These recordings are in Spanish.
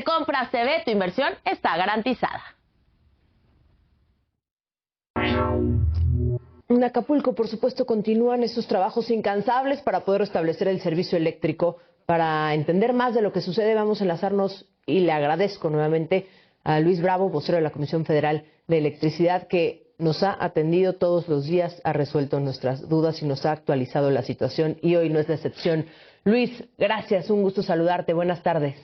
Compras TV, tu inversión está garantizada. En Acapulco, por supuesto, continúan estos trabajos incansables para poder restablecer el servicio eléctrico. Para entender más de lo que sucede, vamos a enlazarnos y le agradezco nuevamente a Luis Bravo, vocero de la Comisión Federal de Electricidad, que nos ha atendido todos los días, ha resuelto nuestras dudas y nos ha actualizado la situación, y hoy no es la excepción. Luis, gracias, un gusto saludarte, buenas tardes.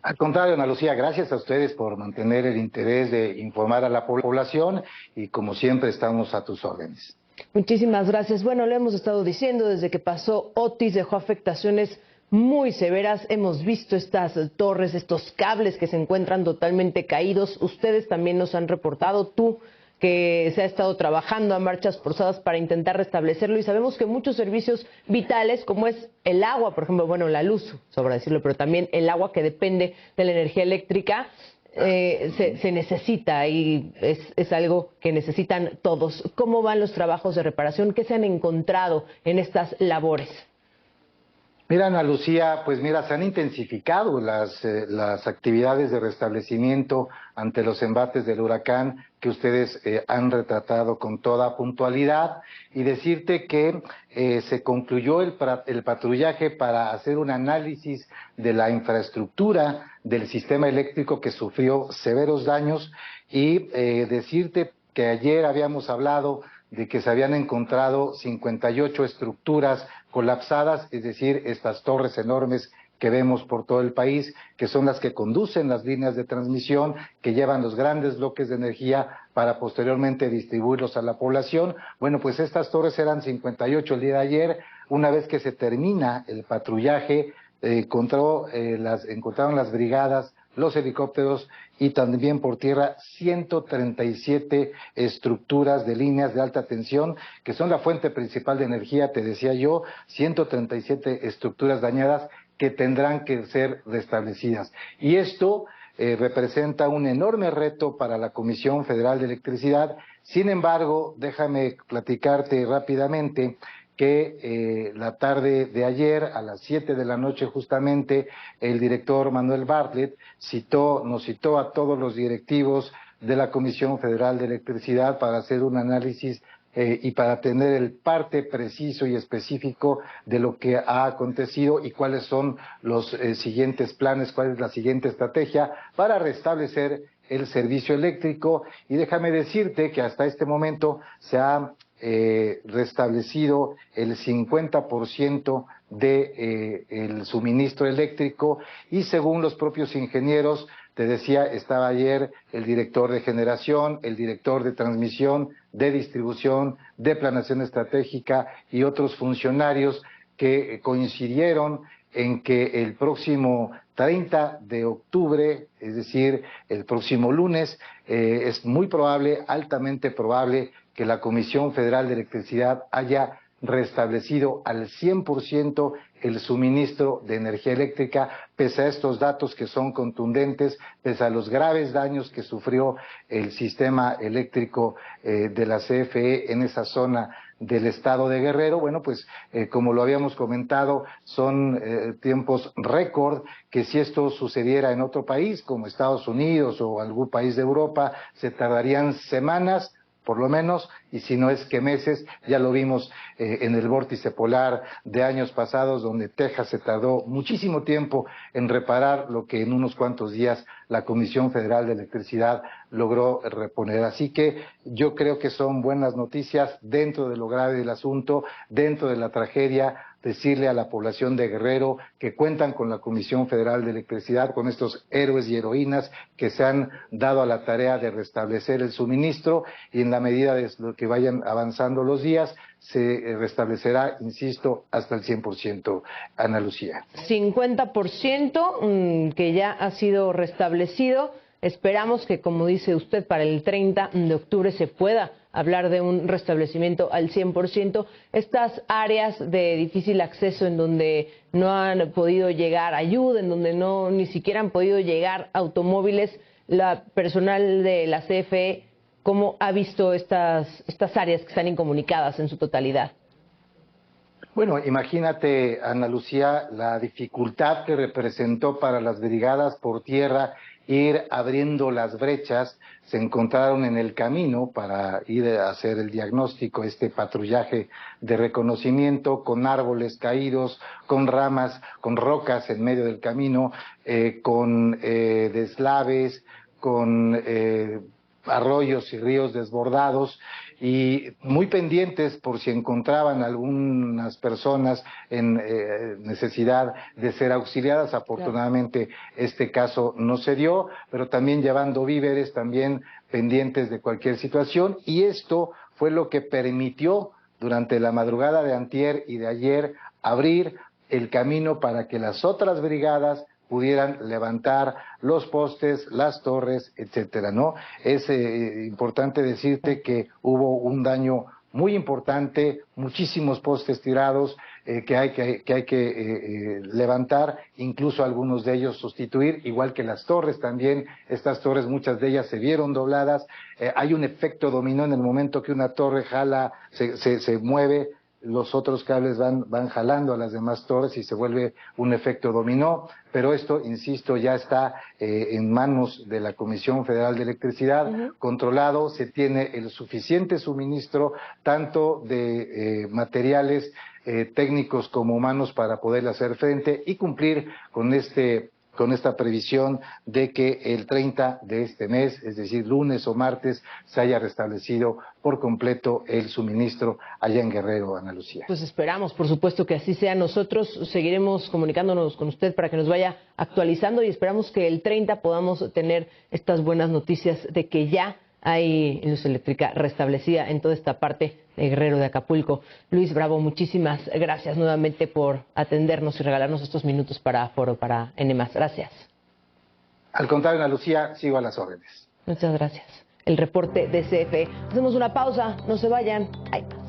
Al contrario, Ana Lucía, gracias a ustedes por mantener el interés de informar a la población y como siempre estamos a tus órdenes. Muchísimas gracias. Bueno, lo hemos estado diciendo desde que pasó Otis, dejó afectaciones muy severas. Hemos visto estas torres, estos cables que se encuentran totalmente caídos. Ustedes también nos han reportado, tú, que se ha estado trabajando a marchas forzadas para intentar restablecerlo, y sabemos que muchos servicios vitales, como es el agua, por ejemplo, bueno, la luz, sobra decirlo, pero también el agua, que depende de la energía eléctrica, se necesita, y es algo que necesitan todos. ¿Cómo van los trabajos de reparación? ¿Qué se han encontrado en estas labores? Mira, Ana Lucía, pues mira, se han intensificado las actividades de restablecimiento ante los embates del huracán que ustedes han retratado con toda puntualidad, y decirte que se concluyó el patrullaje para hacer un análisis de la infraestructura del sistema eléctrico que sufrió severos daños, y decirte que ayer habíamos hablado de que se habían encontrado 58 estructuras colapsadas, es decir, estas torres enormes que vemos por todo el país, que son las que conducen las líneas de transmisión, que llevan los grandes bloques de energía para posteriormente distribuirlos a la población. Bueno, pues estas torres eran 58 el día de ayer. Una vez que se termina el patrullaje, encontraron las brigadas, los helicópteros y también por tierra 137 estructuras de líneas de alta tensión, que son la fuente principal de energía, te decía yo, 137 estructuras dañadas que tendrán que ser restablecidas. Y esto representa un enorme reto para la Comisión Federal de Electricidad. Sin embargo, déjame platicarte rápidamente que la tarde de ayer, a las 7 de la noche justamente, el director Manuel Bartlett nos citó a todos los directivos de la Comisión Federal de Electricidad para hacer un análisis y para tener el parte preciso y específico de lo que ha acontecido y cuáles son los siguientes planes, cuál es la siguiente estrategia para restablecer el servicio eléctrico. Y déjame decirte que hasta este momento se ha restablecido el 50% del suministro eléctrico, y según los propios ingenieros, te decía, estaba ayer el director de generación, el director de transmisión, de distribución, de planeación estratégica y otros funcionarios que coincidieron en que el próximo 30 de octubre, es decir, el próximo lunes, es muy probable, altamente probable, que la Comisión Federal de Electricidad haya restablecido al 100% el suministro de energía eléctrica, pese a estos datos que son contundentes, pese a los graves daños que sufrió el sistema eléctrico de la CFE en esa zona del estado de Guerrero. Bueno, pues como lo habíamos comentado, son tiempos récord, que si esto sucediera en otro país como Estados Unidos o algún país de Europa, se tardarían semanas por lo menos, y si no es que meses. Ya lo vimos en el vórtice polar de años pasados, donde Texas se tardó muchísimo tiempo en reparar lo que en unos cuantos días la Comisión Federal de Electricidad logró reponer. Así que yo creo que son buenas noticias dentro de lo grave del asunto, dentro de la tragedia. Decirle a la población de Guerrero que cuentan con la Comisión Federal de Electricidad, con estos héroes y heroínas que se han dado a la tarea de restablecer el suministro, y en la medida de lo que vayan avanzando los días, se restablecerá, insisto, hasta el 100%, Ana Lucía. 50% que ya ha sido restablecido. Esperamos que, como dice usted, para el 30 de octubre se pueda hablar de un restablecimiento al 100%. Estas áreas de difícil acceso en donde no han podido llegar ayuda, en donde ni siquiera han podido llegar automóviles, la personal de la CFE, ¿cómo ha visto estas áreas que están incomunicadas en su totalidad? Bueno, imagínate, Ana Lucía, la dificultad que representó para las brigadas por tierra ir abriendo las brechas. Se encontraron en el camino para ir a hacer el diagnóstico, este patrullaje de reconocimiento, con árboles caídos, con ramas, con rocas en medio del camino, con deslaves, con arroyos y ríos desbordados, y muy pendientes por si encontraban algunas personas en necesidad de ser auxiliadas. Afortunadamente este caso no se dio, pero también llevando víveres, también pendientes de cualquier situación, y esto fue lo que permitió durante la madrugada de antier y de ayer abrir el camino para que las otras brigadas pudieran levantar los postes, las torres, etcétera, ¿no? Es importante decirte que hubo un daño muy importante, muchísimos postes tirados que hay que levantar, incluso algunos de ellos sustituir, igual que las torres también. Estas torres, muchas de ellas se vieron dobladas. Hay un efecto dominó en el momento que una torre jala, se mueve, los otros cables van jalando a las demás torres y se vuelve un efecto dominó, pero esto, insisto, ya está en manos de la Comisión Federal de Electricidad, controlado. Se tiene el suficiente suministro, tanto de materiales técnicos como humanos, para poder hacer frente y cumplir con esta previsión de que el 30 de este mes, es decir, lunes o martes, se haya restablecido por completo el suministro allá en Guerrero, Ana Lucía. Pues esperamos, por supuesto, que así sea. Nosotros seguiremos comunicándonos con usted para que nos vaya actualizando, y esperamos que el 30 podamos tener estas buenas noticias de que ya hay luz eléctrica restablecida en toda esta parte de Guerrero, de Acapulco. Luis Bravo, muchísimas gracias nuevamente por atendernos y regalarnos estos minutos para Foro, para N+. Gracias. Al contrario, Ana Lucía, sigo a las órdenes. Muchas gracias. El reporte de CFE. Hacemos una pausa, no se vayan. Hay más.